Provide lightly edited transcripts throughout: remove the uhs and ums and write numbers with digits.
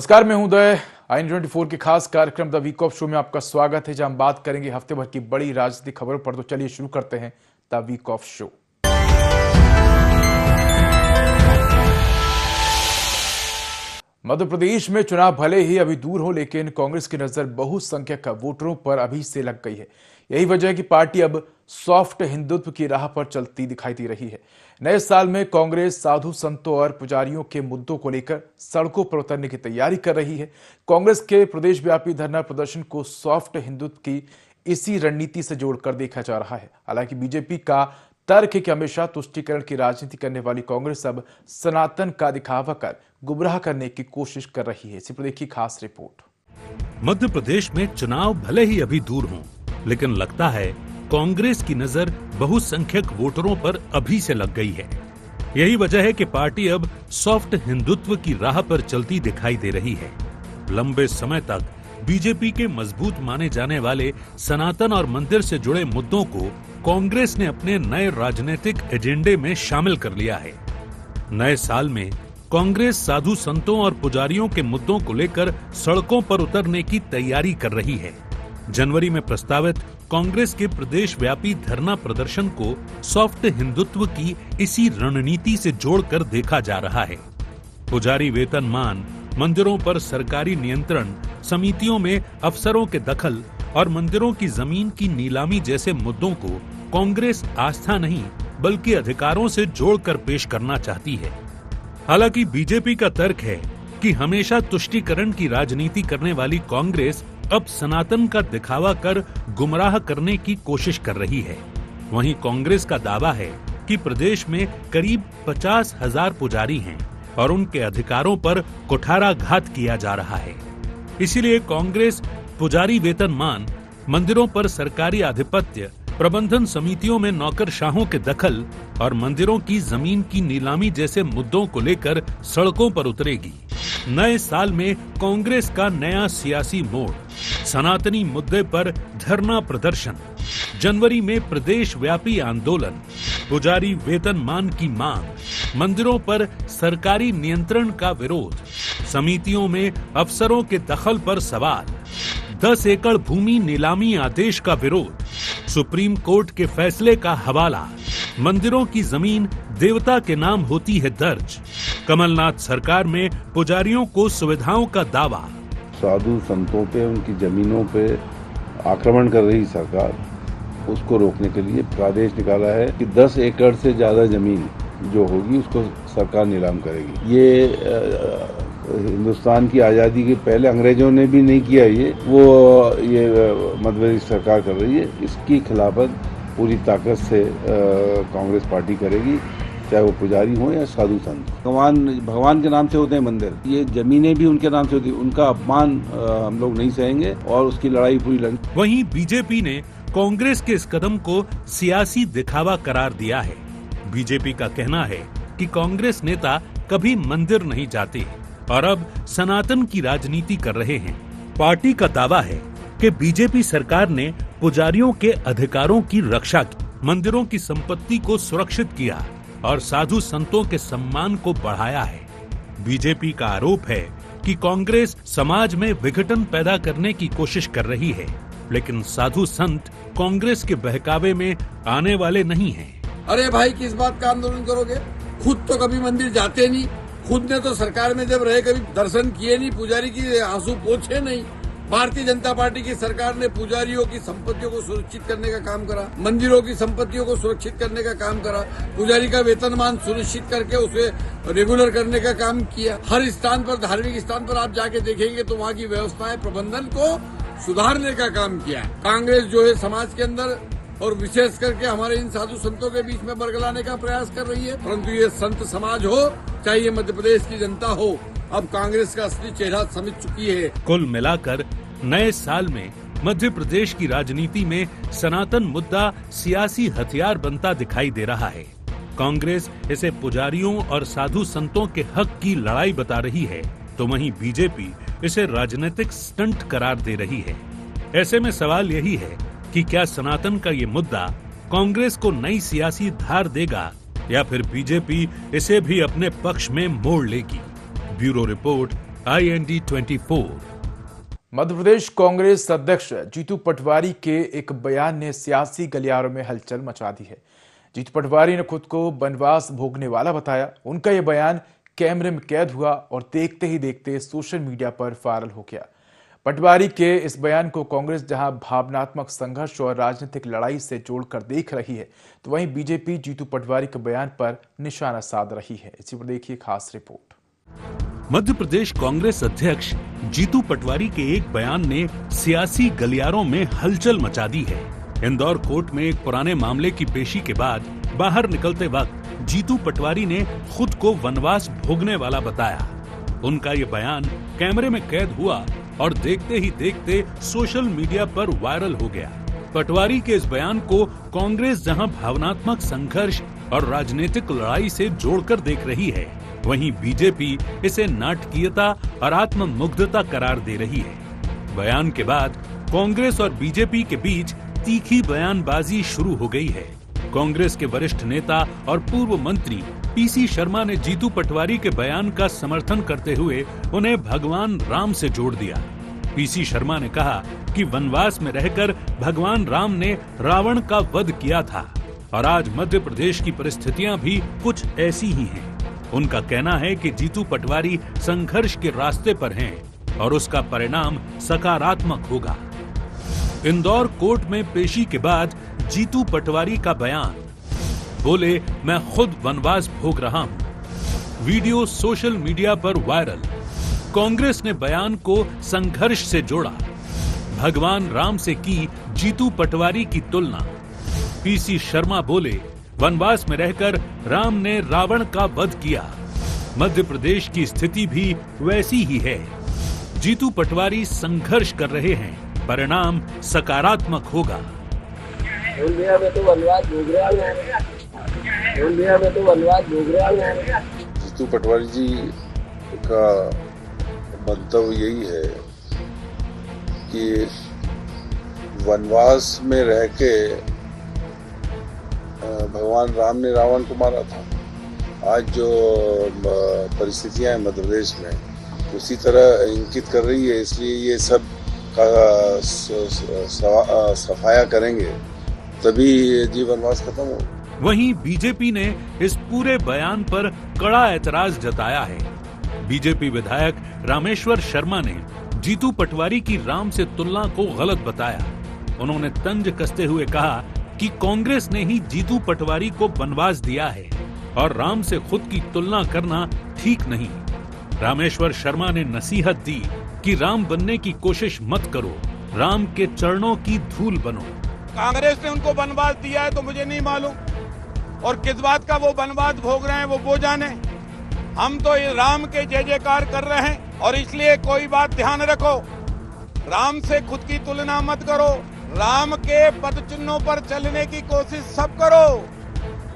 नमस्कार, मैं हूं उदय। IN24 के खास कार्यक्रम द वीक ऑफ शो में आपका स्वागत है, जहां हम बात करेंगे हफ्ते भर की बड़ी राजनीतिक खबरों पर। तो चलिए शुरू करते हैं the week of show. Madhya Pradesh में चुनाव भले ही अभी दूर हो, लेकिन कांग्रेस की नजर बहुसंख्यक वोटरों पर अभी से लग गई है। यही वजह है कि पार्टी अब सॉफ्ट हिंदुत्व की राह पर चलती दिखाई दे रही है। नए साल में कांग्रेस साधु संतों और पुजारियों के मुद्दों को लेकर सड़कों पर उतरने की तैयारी कर रही है। कांग्रेस के प्रदेशव्यापी धरना प्रदर्शन को सॉफ्ट हिंदुत्व की इसी रणनीति से जोड़कर देखा जा रहा है। हालांकि बीजेपी का तर्क है कि हमेशा तुष्टीकरण की राजनीति करने वाली कांग्रेस अब सनातन का दिखावा कर गुमराह करने की कोशिश कर रही है। इसी पर देखिए खास रिपोर्ट। मध्य प्रदेश में चुनाव भले ही अभी दूर हों, लेकिन लगता है कांग्रेस की नजर बहुसंख्यक वोटरों पर अभी से लग गई है। यही वजह है कि पार्टी अब सॉफ्ट हिंदुत्व की राह पर चलती दिखाई दे रही है। लंबे समय तक बीजेपी के मजबूत माने जाने वाले सनातन और मंदिर से जुड़े मुद्दों को कांग्रेस ने अपने नए राजनीतिक एजेंडे में शामिल कर लिया है। नए साल में कांग्रेस साधु संतों और पुजारियों के मुद्दों को लेकर सड़कों पर उतरने की तैयारी कर रही है। जनवरी में प्रस्तावित कांग्रेस के प्रदेश व्यापी धरना प्रदर्शन को सॉफ्ट हिंदुत्व की इसी रणनीति से जोड़कर देखा जा रहा है। पुजारी वेतनमान, मंदिरों पर सरकारी नियंत्रण, समितियों में अफसरों के दखल और मंदिरों की जमीन की नीलामी जैसे मुद्दों को कांग्रेस आस्था नहीं बल्कि अधिकारों से जोड़कर पेश करना चाहती है। हालांकि बीजेपी का तर्क है कि हमेशा तुष्टीकरण की राजनीति करने वाली कांग्रेस अब सनातन का दिखावा कर गुमराह करने की कोशिश कर रही है। वहीं कांग्रेस का दावा है कि प्रदेश में करीब 50,000 पुजारी हैं और उनके अधिकारों पर कुठाराघात किया जा रहा है। इसीलिए कांग्रेस पुजारी वेतनमान, मंदिरों पर सरकारी आधिपत्य, प्रबंधन समितियों में नौकरशाहों के दखल और मंदिरों की जमीन की नीलामी जैसे मुद्दों को लेकर सड़कों पर उतरेगी। नए साल में कांग्रेस का नया सियासी मोड़, सनातनी मुद्दे पर धरना प्रदर्शन, जनवरी में प्रदेश व्यापी आंदोलन, पुजारी वेतनमान की मांग, मंदिरों पर सरकारी नियंत्रण का विरोध, समितियों में अफसरों के दखल पर सवाल, 10 एकड़ भूमि नीलामी आदेश का विरोध, सुप्रीम कोर्ट के फैसले का हवाला, मंदिरों की जमीन देवता के नाम होती है दर्ज, कमलनाथ सरकार में पुजारियों को सुविधाओं का दावा। साधु संतों पे, उनकी जमीनों पे आक्रमण कर रही सरकार, उसको रोकने के लिए आदेश निकाला है कि 10 एकड़ से ज्यादा जमीन जो होगी उसको सरकार नीलाम करेगी। ये हिंदुस्तान की आज़ादी के पहले अंग्रेजों ने भी नहीं किया, ये मध्य प्रदेश सरकार कर रही है। इसकी खिलाफत पूरी ताकत से कांग्रेस पार्टी करेगी, चाहे वो पुजारी हो या साधु संत। भगवान के नाम से होते हैं मंदिर, ये जमीनें भी उनके नाम से होती है। उनका अपमान हम लोग नहीं सहेंगे और उसकी लड़ाई पूरी लड़ेंगे। वहीं बीजेपी ने कांग्रेस के इस कदम को सियासी दिखावा करार दिया है। बीजेपी का कहना है कि कांग्रेस नेता कभी मंदिर नहीं जाते और अब सनातन की राजनीति कर रहे हैं। पार्टी का दावा है कि बीजेपी सरकार ने पुजारियों के अधिकारों की रक्षा की, मंदिरों की संपत्ति को सुरक्षित किया और साधु संतों के सम्मान को बढ़ाया है। बीजेपी का आरोप है कि कांग्रेस समाज में विघटन पैदा करने की कोशिश कर रही है, लेकिन साधु संत कांग्रेस के बहकावे में आने वाले नहीं हैं। अरे भाई, किस बात का आंदोलन करोगे? खुद तो कभी मंदिर जाते नहीं, खुद ने तो सरकार में जब रहे कभी दर्शन किए नहीं, पुजारी की आंसू पोंछे नहीं। भारतीय जनता पार्टी की सरकार ने पुजारियों की संपत्तियों को सुरक्षित करने का काम करा, मंदिरों की संपत्तियों को सुरक्षित करने का काम करा, पुजारी का वेतनमान सुनिश्चित करके उसे रेगुलर करने का काम किया। हर स्थान पर, धार्मिक स्थान पर आप जाके देखेंगे तो वहाँ की व्यवस्थाएं, प्रबंधन को सुधारने का काम किया। कांग्रेस जो है समाज के अंदर और विशेष करके हमारे इन साधु संतों के बीच में बरगलाने का प्रयास कर रही है, परंतु ये संत समाज हो चाहे ये मध्य प्रदेश की जनता हो, अब कांग्रेस का असली चेहरा समझ चुकी है। कुल मिलाकर नए साल में मध्य प्रदेश की राजनीति में सनातन मुद्दा सियासी हथियार बनता दिखाई दे रहा है। कांग्रेस इसे पुजारियों और साधु संतों के हक की लड़ाई बता रही है, तो वहीं बीजेपी इसे राजनीतिक स्टंट करार दे रही है। ऐसे में सवाल यही है कि क्या सनातन का ये मुद्दा कांग्रेस को नई सियासी धार देगा या फिर बीजेपी इसे भी अपने पक्ष में मोड़ लेगी। Bureau report, IND 24। Madhya Pradesh Congress अध्यक्ष जीतू पटवारी के एक बयान ने सियासी गलियारों में हलचल मचा दी है। जीतू पटवारी ने खुद को वनवास भोगने वाला बताया। उनका यह बयान कैमरे में कैद हुआ और देखते ही देखते सोशल मीडिया पर वायरल हो गया। पटवारी के इस बयान को कांग्रेस जहां भावनात्मक संघर्ष और राजनीतिक लड़ाई से जोड़कर देख रही है, तो वहीं बीजेपी जीतू पटवारी के बयान पर निशाना साध रही है। इसी पर देखिए खास रिपोर्ट। मध्य प्रदेश कांग्रेस अध्यक्ष जीतू पटवारी के एक बयान ने सियासी गलियारों में हलचल मचा दी है। इंदौर कोर्ट में एक पुराने मामले की पेशी के बाद बाहर निकलते वक्त जीतू पटवारी ने खुद को वनवास भोगने वाला बताया। उनका ये बयान कैमरे में कैद हुआ और देखते ही देखते सोशल मीडिया पर वायरल हो गया। पटवारी के इस बयान को कांग्रेस जहां भावनात्मक संघर्ष और राजनीतिक लड़ाई से जोड़कर देख रही है, वहीं बीजेपी इसे नाटकीयता और आत्ममुग्धता करार दे रही है। बयान के बाद कांग्रेस और बीजेपी के बीच तीखी बयानबाजी शुरू हो गई है। कांग्रेस के वरिष्ठ नेता और पूर्व मंत्री पीसी शर्मा ने जीतू पटवारी के बयान का समर्थन करते हुए उन्हें भगवान राम से जोड़ दिया। पीसी शर्मा ने कहा कि वनवास में रहकर भगवान राम ने रावण का वध किया था और आज मध्य प्रदेश की परिस्थितियां भी कुछ ऐसी ही हैं। उनका कहना है कि जीतू पटवारी संघर्ष के रास्ते पर हैं और उसका परिणाम सकारात्मक होगा। इंदौर कोर्ट में पेशी के बाद जीतू पटवारी का बयान, बोले मैं खुद वनवास भोग रहा हूं। वीडियो सोशल मीडिया पर वायरल। कांग्रेस ने बयान को संघर्ष से जोड़ा। भगवान राम से की जीतू पटवारी की तुलना। पीसी शर्मा बोले वनवास में रहकर राम ने रावण का वध किया। मध्य प्रदेश की स्थिति भी वैसी ही है। जीतू पटवारी संघर्ष कर रहे हैं, परिणाम सकारात्मक होगा। जीतू पटवारी जी का मंतव्य यही है कि वनवास में रह के भगवान राम ने रावण को मारा था। आज जो परिस्थितियां हैं मध्य प्रदेश में उसी तरह इंगित कर रही है, इसलिए ये सब का सफाया करेंगे तभी जीवन वनवास खत्म हो। वहीं बीजेपी ने इस पूरे बयान पर कड़ा ऐतराज जताया है। बीजेपी विधायक रामेश्वर शर्मा ने जीतू पटवारी की राम से तुलना को गलत बताया। उन्होंने तंज कसते हुए कहा कि कांग्रेस ने ही जीतू पटवारी को वनवास दिया है और राम से खुद की तुलना करना ठीक नहीं। रामेश्वर शर्मा ने नसीहत दी कि राम बनने की कोशिश मत करो, राम के चरणों की धूल बनो। कांग्रेस ने उनको वनवास दिया है तो मुझे नहीं मालूम, और किस बात का वो वनवास भोग रहे हैं वो जाने। हम तो ये राम के जय जयकार कर रहे हैं और इसलिए कोई बात ध्यान रखो, राम से खुद की तुलना मत करो। राम के पद चिन्हों पर चलने की कोशिश सब करो,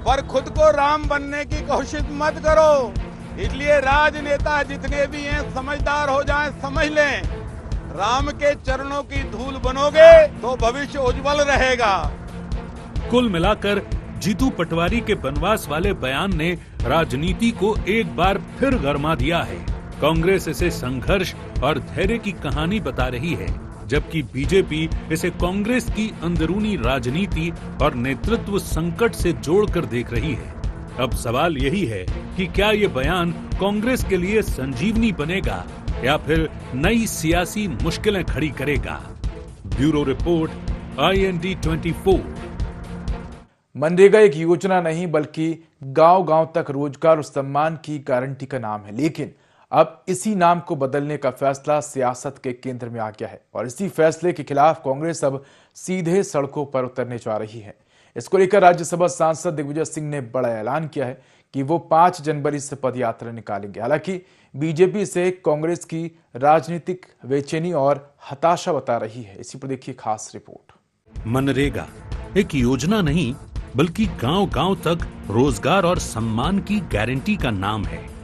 पर खुद को राम बनने की कोशिश मत करो। इसलिए राजनेता जितने भी हैं समझदार हो जाएं, समझ लें, राम के चरणों की धूल बनोगे तो भविष्य उज्जवल रहेगा। कुल मिलाकर जीतू पटवारी के वनवास वाले बयान ने राजनीति को एक बार फिर गरमा दिया है। कांग्रेस इसे संघर्ष और धैर्य की कहानी बता रही है, जबकि बीजेपी इसे कांग्रेस की अंदरूनी राजनीति और नेतृत्व संकट से जोड़कर देख रही है। अब सवाल यही है कि क्या ये बयान कांग्रेस के लिए संजीवनी बनेगा या फिर नई सियासी मुश्किलें खड़ी करेगा। Bureau report, IND 24। मनरेगा एक योजना नहीं बल्कि गांव-गांव तक रोजगार और सम्मान की गारंटी का नाम है, लेकिन अब इसी नाम को बदलने का फैसला सियासत के केंद्र में आ गया है और इसी फैसले के खिलाफ कांग्रेस अब सीधे सड़कों पर उतरने जा रही है। इसको लेकर राज्यसभा सांसद दिग्विजय सिंह ने बड़ा ऐलान किया है कि वो 5 जनवरी से पदयात्रा निकालेंगे। हालांकि बीजेपी से कांग्रेस की राजनीतिक बेचैनी और हताशा बता रही है। इसी पर देखिए खास रिपोर्ट। मनरेगा एक योजना नहीं बल्कि गांव-गांव तक रोजगार और सम्मान की गारंटी का नाम है,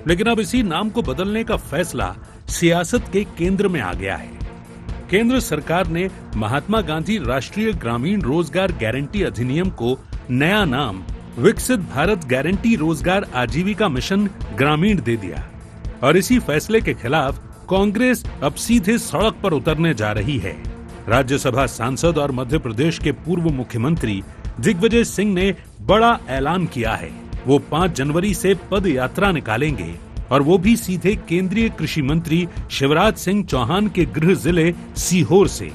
लेकिन अब इसी नाम को बदलने का फैसला सियासत के केंद्र में आ गया है। केंद्र सरकार ने महात्मा गांधी राष्ट्रीय ग्रामीण रोजगार गारंटी अधिनियम को नया नाम विकसित भारत गारंटी रोजगार आजीविका मिशन ग्रामीण दे दिया। और इसी फैसले के खिलाफ कांग्रेस अब सीधे सड़क पर उतरने जा रही है। राज्यसभा सांसद और मध्य प्रदेश के पूर्व मुख्यमंत्री दिग्विजय सिंह ने बड़ा ऐलान किया है। वो 5 जनवरी से पद यात्रा निकालेंगे और वो भी सीधे केंद्रीय कृषि मंत्री शिवराज सिंह चौहान के गृह जिले सीहोर से।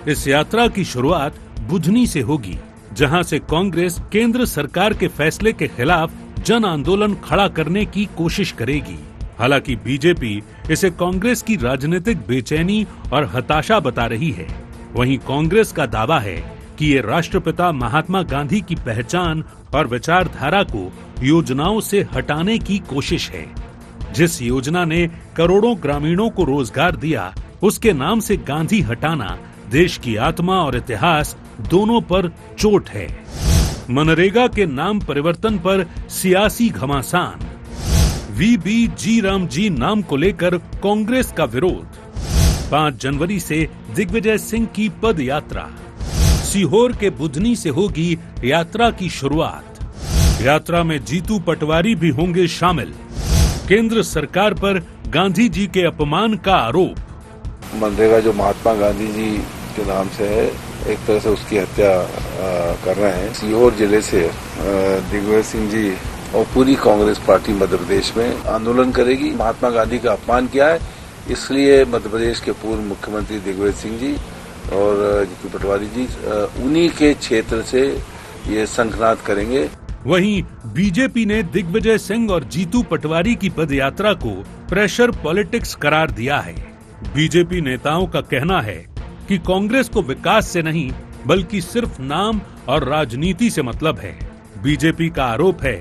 इस यात्रा की शुरुआत बुधनी से होगी, जहां से कांग्रेस केंद्र सरकार के फैसले के खिलाफ जन आंदोलन खड़ा करने की कोशिश करेगी। हालांकि बीजेपी इसे कांग्रेस की राजनीतिक बेचैनी और हताशा बता रही है। वहीं कांग्रेस का दावा है कि ये राष्ट्रपिता महात्मा गांधी की पहचान और विचारधारा को योजनाओं से हटाने की कोशिश है। जिस योजना ने करोड़ों ग्रामीणों को रोजगार दिया, उसके नाम से गांधी हटाना देश की आत्मा और इतिहास दोनों पर चोट है। मनरेगा के नाम परिवर्तन पर सियासी घमासान। वीबी जी राम जी नाम को लेकर कांग्रेस का विरोध। 5 जनवरी से दिग्विजय सिंह की पद यात्रा। सीहोर के बुधनी से होगी यात्रा की शुरुआत। यात्रा में जीतू पटवारी भी होंगे शामिल। केंद्र सरकार पर गांधी जी के अपमान का आरोप। मनरेगा जो महात्मा गांधी जी के नाम से है, एक तरह से उसकी हत्या कर रहे हैं। सीहोर जिले से दिग्विजय सिंह जी और पूरी कांग्रेस पार्टी मध्य प्रदेश में आंदोलन करेगी। महात्मा गांधी का अपमान किया है, इसलिए मध्य प्रदेश के पूर्व मुख्यमंत्री दिग्विजय सिंह जी और जीतू पटवारी जी उन्हीं के क्षेत्र से ये शंखनाद करेंगे। वहीं बीजेपी ने दिग्विजय सिंह और जीतू पटवारी की पदयात्रा को प्रेशर पॉलिटिक्स करार दिया है। बीजेपी नेताओं का कहना है कि कांग्रेस को विकास से नहीं बल्कि सिर्फ नाम और राजनीति से मतलब है। बीजेपी का आरोप है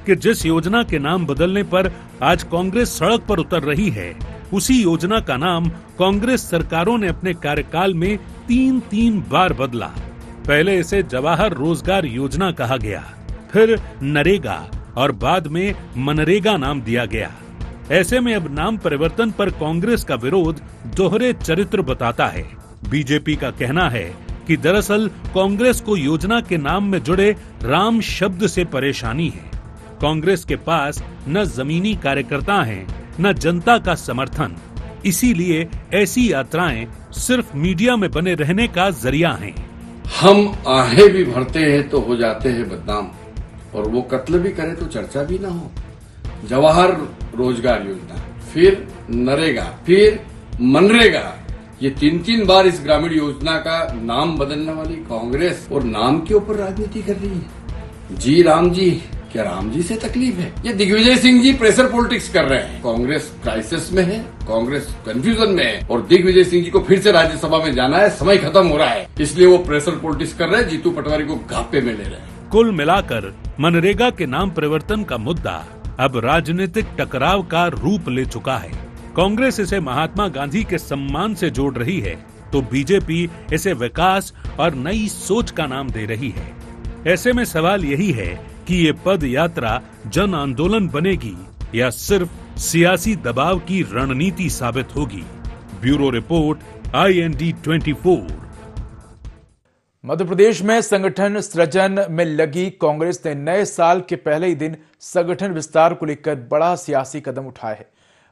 कि जिस योजना के नाम बदलने पर आज कांग्रेस सड़क पर उतर रही है, उसी योजना का नाम कांग्रेस सरकारों ने अपने कार्यकाल में 3 बार बदला। पहले इसे जवाहर रोजगार योजना कहा गया, फिर नरेगा और बाद में मनरेगा नाम दिया गया। ऐसे में अब नाम परिवर्तन पर कांग्रेस का विरोध दोहरे चरित्र बताता है। बीजेपी का कहना है कि दरअसल कांग्रेस को योजना के नाम में जुड़े राम शब्द से परेशानी है। कांग्रेस के पास न जमीनी कार्यकर्ता हैं, न जनता का समर्थन। इसीलिए ऐसी यात्राएं सिर्फ मीडिया में बने रहने का जरिया हैं। हम आहें भी भरते हैं तो हो जाते हैं बदनाम, और वो कत्ल भी करे तो चर्चा भी ना हो। जवाहर रोजगार योजना, फिर नरेगा, फिर मनरेगा, ये 3 बार इस ग्रामीण योजना का नाम बदलने वाली कांग्रेस और नाम के ऊपर राजनीति कर रही है। जी राम जी, क्या राम जी से तकलीफ है? ये दिग्विजय सिंह जी प्रेशर पॉलिटिक्स कर रहे हैं। कांग्रेस क्राइसिस में है, कांग्रेस कंफ्यूजन में है, और दिग्विजय सिंह जी को फिर से राज्यसभा में जाना है, समय खत्म हो रहा है, इसलिए वो प्रेशर पॉलिटिक्स कर रहे हैं, जीतू पटवारी को घापे में ले रहे हैं। कुल मिलाकर मनरेगा के नाम परिवर्तन का मुद्दा अब राजनीतिक टकराव का रूप ले चुका है। कांग्रेस इसे महात्मा गांधी के सम्मान से जोड़ रही है, तो बीजेपी इसे विकास और नई सोच का नाम दे रही है। ऐसे में सवाल यही है कि ये पद यात्रा जन आंदोलन बनेगी या सिर्फ सियासी दबाव की रणनीति साबित होगी। Bureau report, IND 24। Madhya Pradesh में संगठन सृजन में लगी कांग्रेस ने नए साल के पहले ही दिन संगठन विस्तार को लेकर बड़ा सियासी कदम उठाया है।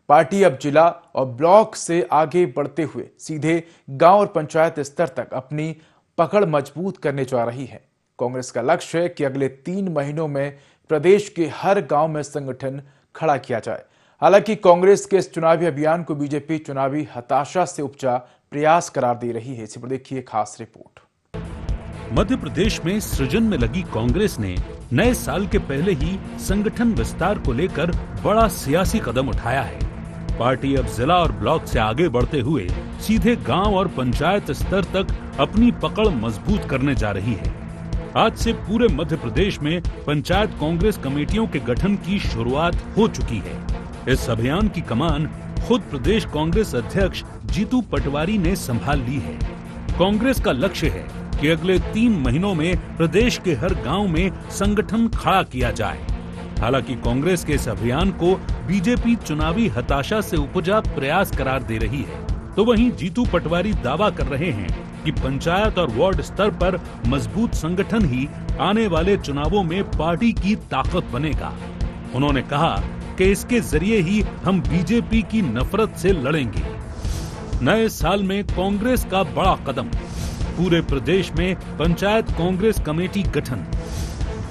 पार्टी अब जिला और ब्लॉक से आगे बढ़ते हुए सीधे गांव और पंचायत स्तर तक अपनी पकड़ मजबूत करने जा रही है। कांग्रेस का लक्ष्य है कि अगले 3 महीनों में प्रदेश के हर गांव में संगठन खड़ा किया जाए। हालांकि कांग्रेस के इस चुनावी अभियान को बीजेपी चुनावी हताशा से उपजा प्रयास करार दे रही है। इसी पर देखिए खास रिपोर्ट। मध्य प्रदेश में सृजन में लगी कांग्रेस ने नए साल के पहले ही संगठन विस्तार को लेकर बड़ा सियासी कदम उठाया है। पार्टी अब जिला और ब्लॉक से आगे बढ़ते हुए सीधे गांव और पंचायत स्तर तक अपनी पकड़ मजबूत करने जा रही है। आज से पूरे मध्य प्रदेश में पंचायत कांग्रेस कमेटियों के गठन की शुरुआत हो चुकी है। इस अभियान की कमान खुद प्रदेश कांग्रेस अध्यक्ष जीतू पटवारी ने संभाल ली है। कांग्रेस का लक्ष्य है कि अगले 3 महीनों में प्रदेश के हर गांव में संगठन खड़ा किया जाए। हालांकि कांग्रेस के इस अभियान को बीजेपी चुनावी हताशा से उपजा प्रयास करार दे रही है, तो वहीं जीतू पटवारी दावा कर रहे हैं कि पंचायत और वार्ड स्तर पर मजबूत संगठन ही आने वाले चुनावों में पार्टी की ताकत बनेगा। उन्होंने कहा कि इसके जरिए ही हम बीजेपी की नफरत से लड़ेंगे। नए साल में कांग्रेस का बड़ा कदम, पूरे प्रदेश में पंचायत कांग्रेस कमेटी गठन,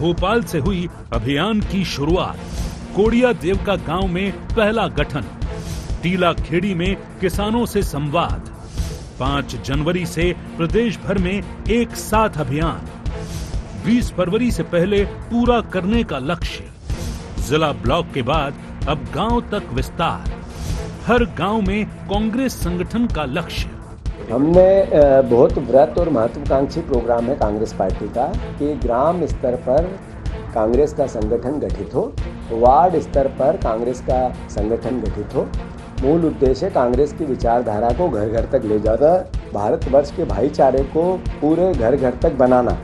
भोपाल से हुई अभियान की शुरुआत, कोड़िया देवका गांव में पहला गठन, टीला खेड़ी में किसानों से संवाद, 5 जनवरी से प्रदेश भर में एक साथ अभियान, 20 फरवरी से पहले पूरा करने का लक्ष्य, जिला ब्लॉक के बाद अब गांव तक विस्तार, हर गांव में कांग्रेस संगठन का लक्ष्य। हमने बहुत बृहत और महत्वाकांक्षी प्रोग्राम है कांग्रेस पार्टी का कि ग्राम स्तर पर कांग्रेस का संगठन गठित हो, वार्ड स्तर पर कांग्रेस का संगठन गठित हो। मूल उद्देश्य कांग्रेस की विचारधारा को घर घर तक ले जाना, भारतवर्ष के भाईचारे को पूरे घर घर तक बनाना,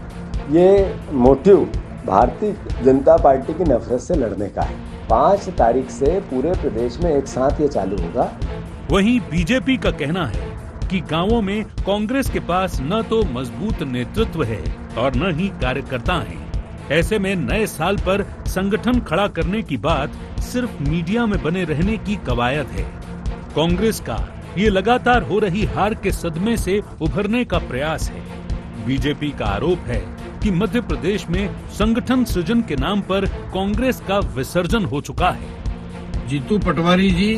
ये मोटिव भारतीय जनता पार्टी की नफरत से लड़ने का है। 5 तारीख से पूरे प्रदेश में एक साथ ये चालू होगा। वहीं बीजेपी का कहना है कि गांवों में कांग्रेस के पास न तो मजबूत नेतृत्व है और न ही कार्यकर्ता हैं। ऐसे में नए साल पर संगठन खड़ा करने की बात सिर्फ मीडिया में बने रहने की कवायद है। कांग्रेस का ये लगातार हो रही हार के सदमे से उभरने का प्रयास है। बीजेपी का आरोप है कि मध्य प्रदेश में संगठन सृजन के नाम पर कांग्रेस का विसर्जन हो चुका है। जीतू पटवारी जी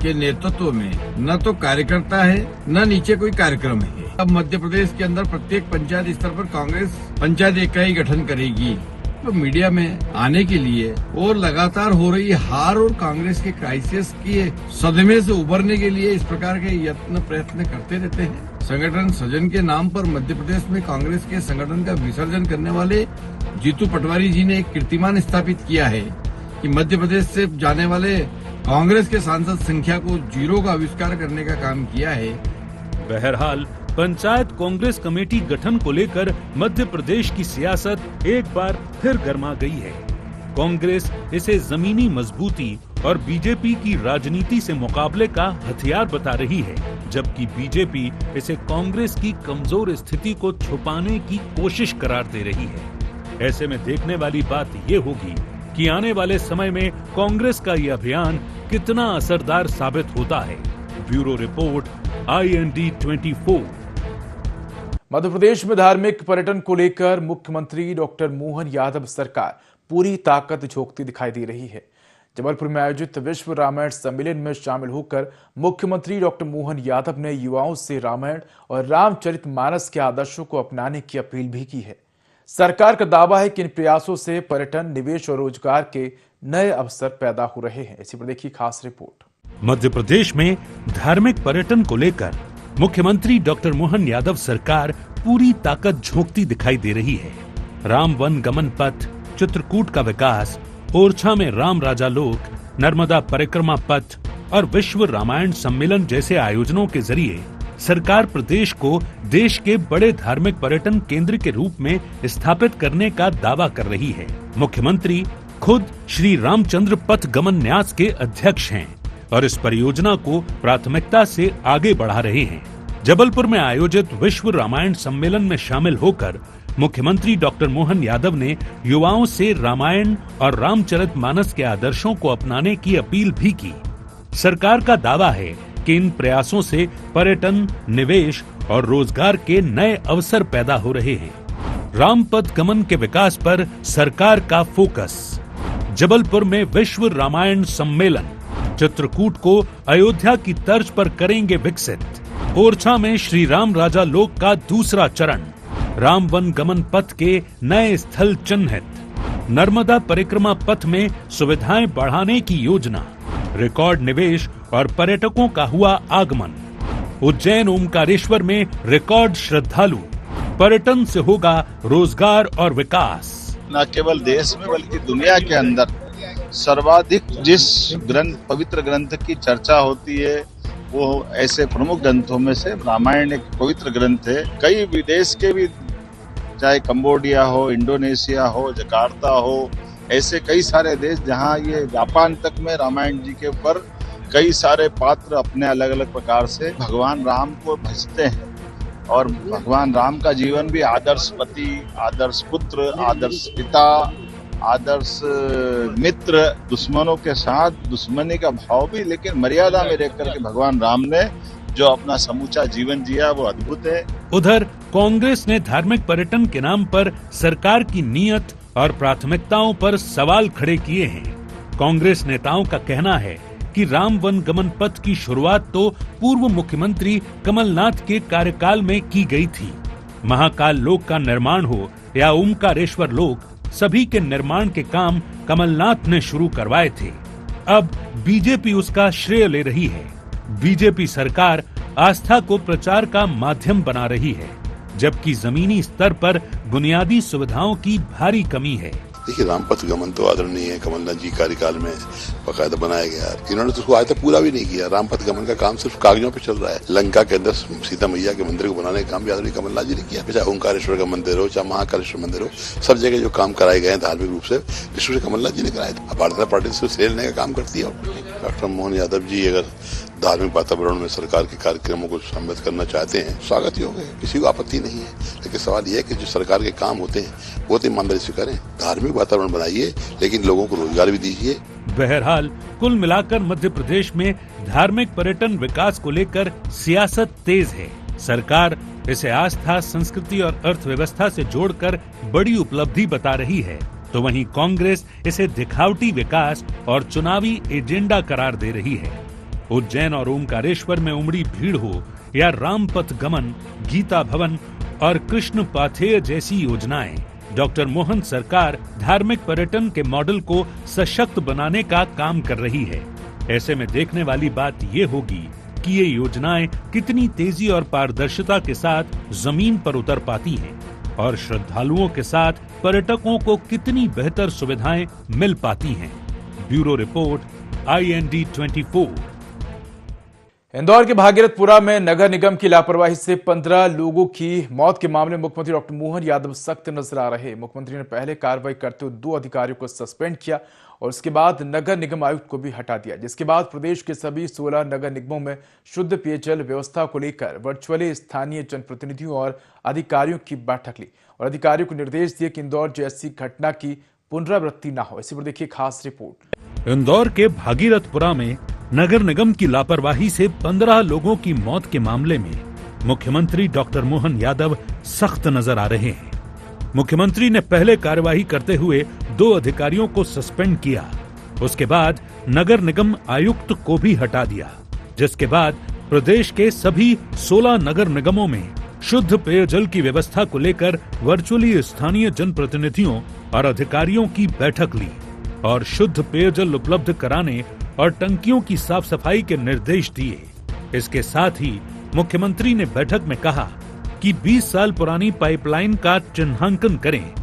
के नेतृत्व में न तो कार्यकर्ता है न नीचे कोई कार्यक्रम है। अब मध्य प्रदेश के अंदर प्रत्येक पंचायत स्तर पर कांग्रेस पंचायत इकाई गठन करेगी। तो मीडिया में आने के लिए और लगातार हो रही हार और कांग्रेस के क्राइसिस के सदमे से उबरने के लिए इस प्रकार के यत्न प्रयत्न करते रहते हैं। संगठन सृजन के नाम पर मध्य प्रदेश में कांग्रेस के संगठन का विसर्जन करने वाले जीतू पटवारी जी ने एक कीर्तिमान स्थापित किया है कि मध्य प्रदेश से जाने वाले कांग्रेस के सांसद संख्या को 0 का आविष्कार करने का काम किया है। बहरहाल पंचायत कांग्रेस कमेटी गठन को लेकर मध्य प्रदेश की सियासत एक बार फिर गर्मा गई है। कांग्रेस इसे जमीनी मजबूती और बीजेपी की राजनीति से मुकाबले का हथियार बता रही है, जबकि बीजेपी इसे कांग्रेस की कमजोर स्थिति को छुपाने की कोशिश करार दे रही है। ऐसे में देखने वाली बात ये होगी कि आने वाले समय में कांग्रेस का यह अभियान कितना असरदार साबित होता है। Bureau report, IND 24। Madhya Pradesh में धार्मिक पर्यटन को लेकर मुख्यमंत्री डॉक्टर मोहन यादव सरकार पूरी ताकत झोंकती दिखाई दे रही है। जबलपुर में आयोजित विश्व रामायण सम्मेलन में शामिल होकर मुख्यमंत्री डॉक्टर मोहन यादव ने युवाओं से रामायण और रामचरितमानस के आदर्शों को अपनाने की अपील भी की है। सरकार का दावा है कि इन प्रयासों से पर्यटन, निवेश और रोजगार के नए अवसर पैदा हो रहे हैं। इसी पर देखिए खास रिपोर्ट। मध्य प्रदेश में धार्मिक पर्यटन को लेकर मुख्यमंत्री डॉक्टर मोहन यादव सरकार पूरी ताकत झोंकती दिखाई दे रही है। राम वन गमन पथ, चित्रकूट का विकास, ओरछा में राम राजा लोक, नर्मदा परिक्रमा पथ और विश्व रामायण सम्मेलन जैसे आयोजनों के जरिए सरकार प्रदेश को देश के बड़े धार्मिक पर्यटन केंद्र के रूप में स्थापित करने का दावा कर रही है। मुख्यमंत्री खुद श्री रामचंद्र पथ गमन न्यास के अध्यक्ष हैं और इस परियोजना को प्राथमिकता से आगे बढ़ा रहे हैं। जबलपुर में आयोजित विश्व रामायण सम्मेलन में शामिल होकर मुख्यमंत्री डॉक्टर मोहन यादव ने युवाओं से रामायण और रामचरितमानस के आदर्शों को अपनाने की अपील भी की। सरकार का दावा है कि इन प्रयासों से पर्यटन, निवेश और रोजगार के नए अवसर पैदा हो रहे हैं। रामपथ गमन के विकास पर सरकार का फोकस। जबलपुर में विश्व रामायण सम्मेलन, चित्रकूट को अयोध्या की तर्ज पर करेंगे विकसित। ओरछा में श्री राम राजा लोक का दूसरा चरण, राम वन गमन पथ के नए स्थल चिन्हित। नर्मदा परिक्रमा पथ में सुविधाएं बढ़ाने की योजना, रिकॉर्ड निवेश और पर्यटकों का हुआ आगमन। उज्जैन ओमकारेश्वर में रिकॉर्ड श्रद्धालु, पर्यटन से होगा रोजगार और विकास। न केवल देश में बल्कि दुनिया के अंदर सर्वाधिक जिस पवित्र ग्रंथ की चर्चा होती है वो ऐसे प्रमुख ग्रंथों में से रामायण एक पवित्र ग्रंथ है। कई विदेश के भी, चाहे कंबोडिया हो, इंडोनेशिया हो, जकार्ता हो, ऐसे कई सारे देश जहाँ ये जापान तक में रामायण जी के ऊपर कई सारे पात्र अपने अलग अलग प्रकार से भगवान राम को भजते हैं और भगवान राम का जीवन भी आदर्श पति, आदर्श पुत्र, आदर्श पिता आदर्श मित्र, दुश्मनों के साथ दुश्मनी का भाव भी लेकिन मर्यादा में रह करके भगवान राम ने जो अपना समूचा जीवन जिया वो अद्भुत है। उधर कांग्रेस ने धार्मिक पर्यटन के नाम पर सरकार की नीयत और प्राथमिकताओं पर सवाल खड़े किए हैं। कांग्रेस नेताओं का कहना है कि राम वन गमन पथ की शुरुआत तो पूर्व मुख्यमंत्री कमलनाथ के कार्यकाल में की गई थी। महाकाल लोक का निर्माण हो या ओमकारेश्वर लोक, सभी के निर्माण के काम कमलनाथ ने शुरू करवाए थे। अब बीजेपी उसका श्रेय ले रही है। बीजेपी सरकार आस्था को प्रचार का माध्यम बना रही है, जबकि जमीनी स्तर पर बुनियादी सुविधाओं की भारी कमी है। देखिए, रामपथ गमन तो आदरणीय कमलनाथ जी कार्यकाल में बाकायदा बनाया गया। इन्होंने तो उसको आज तक पूरा भी नहीं किया। रामपथ गमन का काम सिर्फ कागजों पे चल रहा है। लंका के अंदर सीता मैया के मंदिर को बनाने का काम भी आदरणीय कमलनाथ जी ने किया। चाहे ओंकारेश्वर का मंदिर हो, चाहे महाकालेश्वर मंदिर हो, सब जगह जो काम कराए गए हैं धार्मिक रूप से, विशेष रूप से कमलनाथ जी ने कराए थे। भारतीय जनता पार्टी से श्रेय लेने का काम करती है। डॉक्टर मोहन यादव जी अगर धार्मिक वातावरण में सरकार के कार्यक्रमों को सम्मिलित करना चाहते हैं, स्वागत योग्य है, किसी को आपत्ति नहीं है। लेकिन सवाल यह है कि जो सरकार के काम होते हैं वो तो ईमानदारी से करें। धार्मिक वातावरण बनाइए, लेकिन लोगों को रोजगार भी दीजिए। बहरहाल कुल मिलाकर मध्य प्रदेश में धार्मिक पर्यटन विकास को लेकर सियासत तेज है। सरकार इसे आस्था, संस्कृति और अर्थव्यवस्था से जोड़कर बड़ी उपलब्धि बता रही है, तो वहीं कांग्रेस इसे दिखावटी विकास और चुनावी एजेंडा करार दे रही है। उज्जैन और ओमकारेश्वर में उमड़ी भीड़ हो या रामपथ गमन, गीता भवन और कृष्ण पाथेय जैसी योजनाएं, डॉक्टर मोहन सरकार धार्मिक पर्यटन के मॉडल को सशक्त बनाने का काम कर रही है। ऐसे में देखने वाली बात ये होगी कि ये योजनाएं कितनी तेजी और पारदर्शिता के साथ जमीन पर उतर पाती हैं और श्रद्धालुओं के साथ पर्यटकों को कितनी बेहतर सुविधाएं मिल पाती हैं। Bureau report, IND 24। इंदौर के भागीरथपुरा में नगर निगम की लापरवाही से 15 लोगों की मौत के मामले में मुख्यमंत्री डॉक्टर मोहन यादव सख्त नजर आ रहे। मुख्यमंत्री ने पहले कार्रवाई करते हुए 2 अधिकारियों को सस्पेंड किया और उसके बाद नगर निगम आयुक्त को भी हटा दिया, जिसके बाद प्रदेश के सभी 16 नगर निगमों में शुद्ध पेयजल व्यवस्था को लेकर वर्चुअली स्थानीय जनप्रतिनिधियों और अधिकारियों की बैठक ली और अधिकारियों को निर्देश दिए कि इंदौर जैसी घटना की पुनरावृत्ति न हो। इसी पर देखिए खास रिपोर्ट। इंदौर के भागीरथपुरा में नगर निगम की लापरवाही से 15 लोगों की मौत के मामले में मुख्यमंत्री डॉक्टर मोहन यादव सख्त नजर आ रहे हैं। मुख्यमंत्री ने पहले कार्यवाही करते हुए 2 अधिकारियों को सस्पेंड किया, उसके बाद नगर निगम आयुक्त को भी हटा दिया, जिसके बाद प्रदेश के सभी 16 नगर निगमों में शुद्ध पेयजल की व्यवस्था को लेकर वर्चुअली स्थानीय जनप्रतिनिधियों और अधिकारियों की बैठक ली और शुद्ध पेयजल उपलब्ध कराने और टंकियों की साफ सफाई के निर्देश दिए। इसके साथ ही मुख्यमंत्री ने बैठक में कहा कि 20 साल पुरानी पाइपलाइन का चिन्हांकन करें,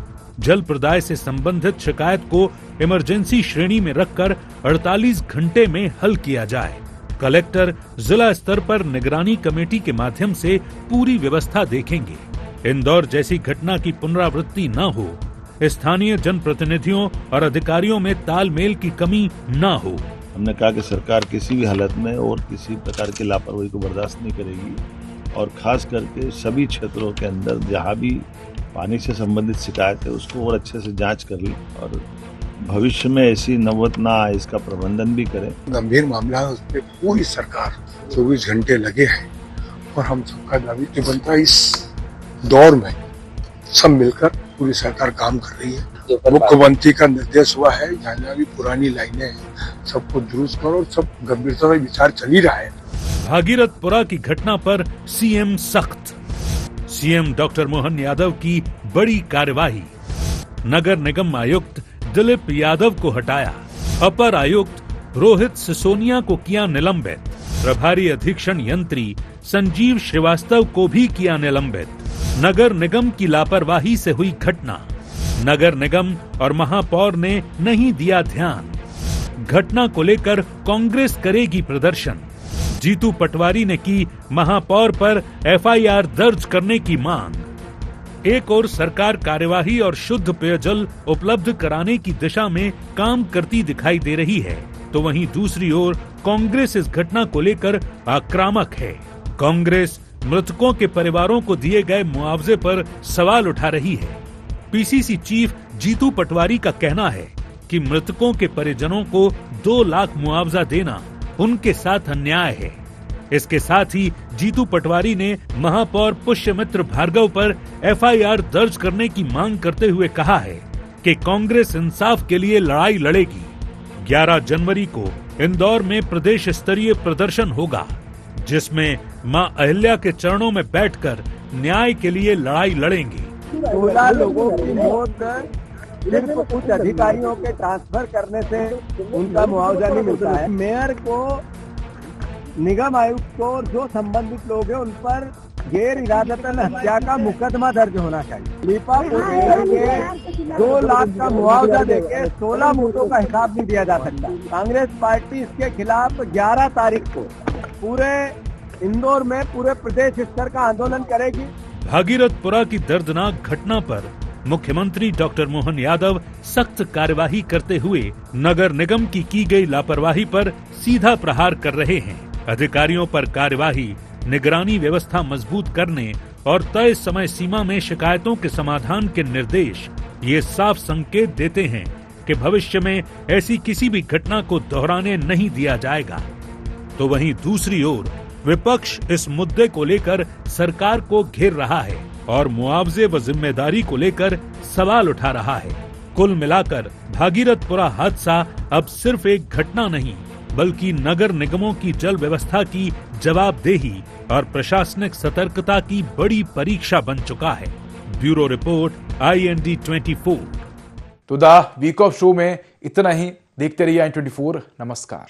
जल प्रदाय से संबंधित शिकायत को इमरजेंसी श्रेणी में रखकर 48 घंटे में हल किया जाए। कलेक्टर जिला स्तर पर निगरानी कमेटी के माध्यम से पूरी व्यवस्था देखेंगे। इंदौर जैसी घटना की पुनरावृत्ति न हो, स्थानीय जनप्रतिनिधियों और अधिकारियों में तालमेल की कमी न हो। हमने कहा कि सरकार किसी भी हालत में और किसी प्रकार की लापरवाही को बर्दाश्त नहीं करेगी और खास करके सभी क्षेत्रों के अंदर जहां भी पानी से संबंधित शिकायत है उसको और अच्छे से जांच कर ली और भविष्य में ऐसी नौबत ना आए इसका प्रबंधन भी करें। गंभीर मामला है, उस पर पूरी सरकार 24 घंटे लगे हैं और हम सबका दायित्व बनता है इस दौर में सब मिलकर पूरी सरकार काम कर रही है। मुख्यमंत्री का निर्देश हुआ है जहाँ भी पुरानी लाइनें हैं सबको दुरुस्त करो, सब गंभीरता से विचार चल ही रहा है। भागीरथपुरा की घटना पर सीएम सख्त। सीएम डॉक्टर मोहन यादव की बड़ी कार्यवाही। नगर निगम आयुक्त दिलीप यादव को हटाया, अपर आयुक्त रोहित सिसोनिया को किया निलंबित, प्रभारी अधीक्षण यंत्री संजीव श्रीवास्तव को भी किया निलंबित। नगर निगम की लापरवाही से हुई घटना, नगर निगम और महापौर ने नहीं दिया ध्यान। घटना को लेकर कांग्रेस करेगी प्रदर्शन। जीतू पटवारी ने की महापौर पर FIR दर्ज करने की मांग। एक और सरकार कार्यवाही और शुद्ध पेयजल उपलब्ध कराने की दिशा में काम करती दिखाई दे रही है, तो वहीं दूसरी ओर कांग्रेस इस घटना को लेकर आक्रामक है। कांग्रेस मृतकों के परिवारों को दिए गए मुआवजे पर सवाल उठा रही है। पीसीसी चीफ जीतू पटवारी का कहना है कि मृतकों के परिजनों को 2 लाख मुआवजा देना उनके साथ अन्याय है। इसके साथ ही जीतू पटवारी ने महापौर पुष्यमित्र भार्गव पर एफआईआर दर्ज करने की मांग करते हुए कहा है कि कांग्रेस इंसाफ के लिए लड़ाई लड़ेगी। 11 जनवरी को इंदौर में प्रदेश स्तरीय प्रदर्शन होगा, जिसमें मां अहिल्या के चरणों में बैठकर न्याय के लिए लड़ाई लड़ेंगे। 16 लोगों की मौत सिर्फ कुछ अधिकारियों के ट्रांसफर करने से उनका मुआवजा नहीं मिलता है। मेयर को, निगम आयुक्त को और जो संबंधित लोग हैं उन पर गैर इरादतन हत्या का मुकदमा दर्ज होना चाहिए। लीपा के 2 लाख का मुआवजा देके 16 मृतकों का हिसाब नहीं दिया जा सकता। कांग्रेस पार्टी इसके खिलाफ 11 तारीख को पूरे इंदौर में पूरे प्रदेश स्तर का आंदोलन करेगी। भागीरथपुरा की दर्दनाक घटना पर मुख्यमंत्री डॉक्टर मोहन यादव सख्त कार्यवाही करते हुए नगर निगम की गई लापरवाही पर सीधा प्रहार कर रहे हैं। अधिकारियों पर कार्यवाही, निगरानी व्यवस्था मजबूत करने और तय समय सीमा में शिकायतों के समाधान के निर्देश ये साफ संकेत देते हैं कि भविष्य में ऐसी किसी भी घटना को दोहराने नहीं दिया जाएगा। तो वहीं दूसरी ओर विपक्ष इस मुद्दे को लेकर सरकार को घेर रहा है और मुआवजे व जिम्मेदारी को लेकर सवाल उठा रहा है। कुल मिलाकर भागीरथपुरा हादसा अब सिर्फ एक घटना नहीं, बल्कि नगर निगमों की जल व्यवस्था की जवाबदेही और प्रशासनिक सतर्कता की बड़ी परीक्षा बन चुका है। Bureau report, IND 24। तो द वीक ऑफ शो में इतना ही। देखते रहिए I24। नमस्कार।